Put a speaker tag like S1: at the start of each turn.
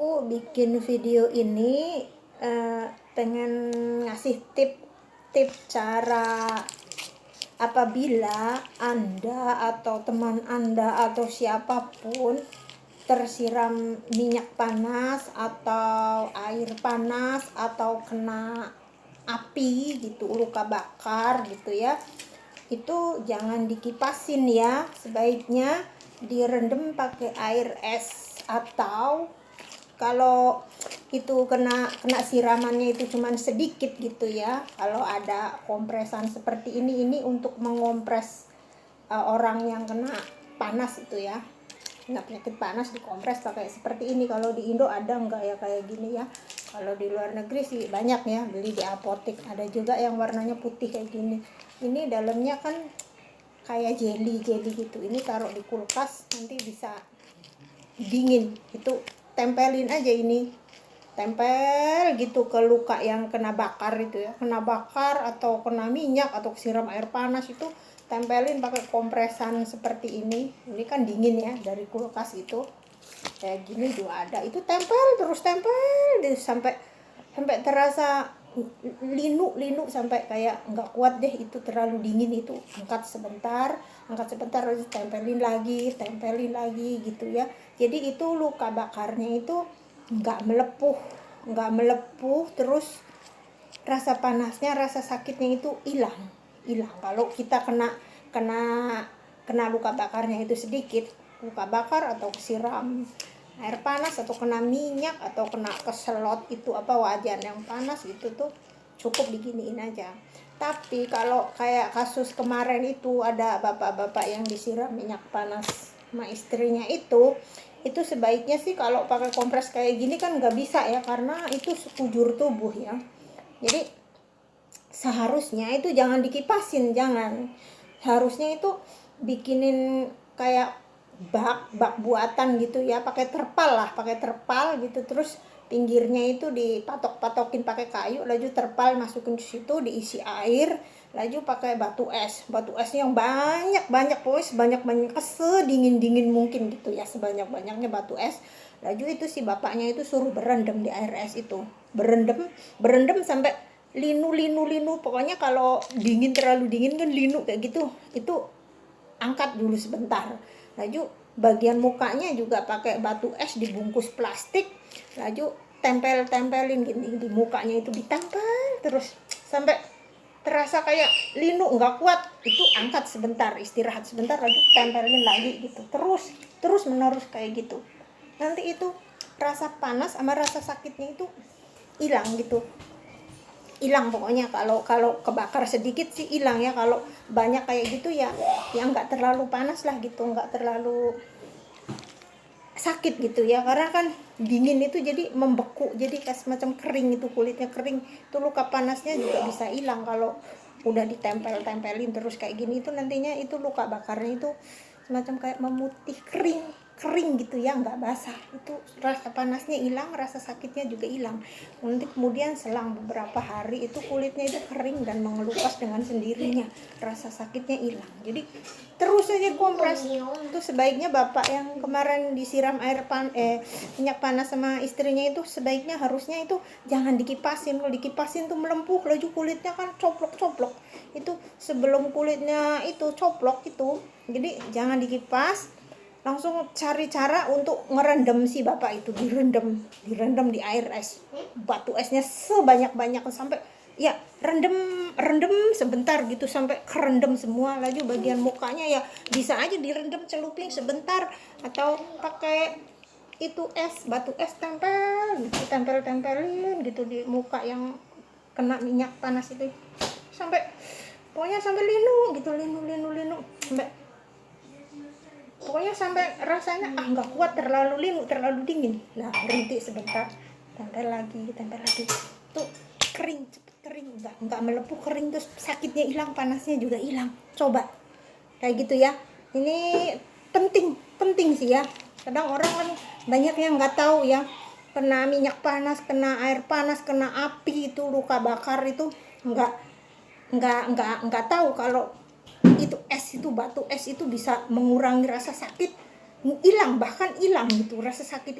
S1: Aku bikin video ini pengen ngasih tip cara apabila Anda atau teman Anda atau siapapun tersiram minyak panas atau air panas atau kena api gitu, luka bakar gitu ya. Itu jangan dikipasin ya, sebaiknya direndam pakai air es, atau kalau itu kena siramannya itu cuman sedikit gitu ya, kalau ada kompresan seperti ini untuk mengompres orang yang kena panas itu ya, kena penyakit panas, dikompres pakai seperti ini. Kalau di Indo ada enggak ya kayak gini ya? Kalau di luar negeri sih banyak ya, beli di apotek. Ada juga yang warnanya putih kayak gini. Ini dalamnya kan kayak jelly gitu. Ini taruh di kulkas nanti bisa dingin. Itu tempelin aja ini, tempel gitu ke luka yang kena bakar itu ya, kena bakar atau kena minyak atau siram air panas, itu tempelin pakai kompresan seperti ini. Ini kan dingin ya dari kulkas, itu kayak gini juga ada. Itu tempel terus sampai terasa linu sampai kayak nggak kuat deh, itu terlalu dingin. Itu angkat sebentar terus tempelin lagi gitu ya. Jadi itu luka bakarnya itu nggak melepuh terus rasa panasnya, rasa sakitnya itu hilang. Kalau kita kena luka bakarnya itu sedikit, luka bakar atau siram air panas atau kena minyak atau kena keselot itu wajan yang panas gitu tuh, cukup diginiin aja. Tapi kalau kayak kasus kemarin itu ada bapak-bapak yang disiram minyak panas sama istrinya, itu sebaiknya sih kalau pakai kompres kayak gini kan nggak bisa ya, karena itu sekujur tubuh ya. Jadi seharusnya itu jangan dikipasin, harusnya itu bikinin kayak bak buatan gitu ya, pakai terpal gitu, terus pinggirnya itu dipatok-patokin pakai kayu, lalu terpal masukin ke situ, diisi air, lalu pakai batu esnya yang banyak pokoknya sebanyak sedingin mungkin gitu ya, sebanyak-banyaknya batu es. Lalu itu si bapaknya itu suruh berendam di air es itu, berendam sampai linu, pokoknya kalau terlalu dingin kan linu kayak gitu. Itu angkat dulu sebentar, lalu bagian mukanya juga pakai batu es dibungkus plastik, lalu tempelin gini di mukanya, itu ditempel terus sampai terasa kayak linu nggak kuat. Itu angkat sebentar, istirahat sebentar, lalu tempelin lagi gitu, terus menerus kayak gitu. Nanti itu rasa panas sama rasa sakitnya itu hilang gitu, pokoknya. Kalau kebakar sedikit sih hilang ya, kalau banyak kayak gitu ya nggak terlalu panas lah gitu, nggak terlalu sakit gitu ya, karena kan dingin itu jadi membeku, jadi kayak semacam kering, itu kulitnya kering. Itu luka panasnya juga bisa hilang kalau udah ditempelin terus kayak gini. Itu nantinya itu luka bakarnya itu semacam kayak memutih, kering gitu ya, nggak basah. Itu rasa panasnya hilang, rasa sakitnya juga hilang. Nanti kemudian selang beberapa hari itu kulitnya itu kering dan mengelupas dengan sendirinya, rasa sakitnya hilang. Jadi terus aja kompres. Itu sebaiknya bapak yang kemarin disiram minyak panas sama istrinya itu, sebaiknya harusnya itu jangan dikipasin. Kalau dikipasin tuh melempuh, laju kulitnya kan coplok. Itu sebelum kulitnya itu coplok itu, jadi jangan dikipas, langsung cari cara untuk ngerendam si bapak itu, direndam di air es, batu esnya sebanyak-banyaknya sampai ya rendem sebentar gitu sampai kerendam semua. Lalu bagian mukanya ya bisa aja direndam celupin sebentar, atau pakai itu batu es tempelin gitu di muka yang kena minyak panas itu, pokoknya sampai linu gitu, sampai pokoknya sampai rasanya nggak kuat, terlalu linu, terlalu dingin. Nah, berhenti sebentar, tempel lagi, tuh cepet kering, nggak melepuh, kering, terus sakitnya hilang, panasnya juga hilang. Coba kayak gitu ya. Ini penting sih ya. Kadang orang kan banyak yang nggak tahu ya, kena minyak panas, kena air panas, kena api, itu luka bakar itu nggak tahu kalau itu batu es itu bisa mengurangi rasa sakit, bahkan hilang gitu rasa sakit.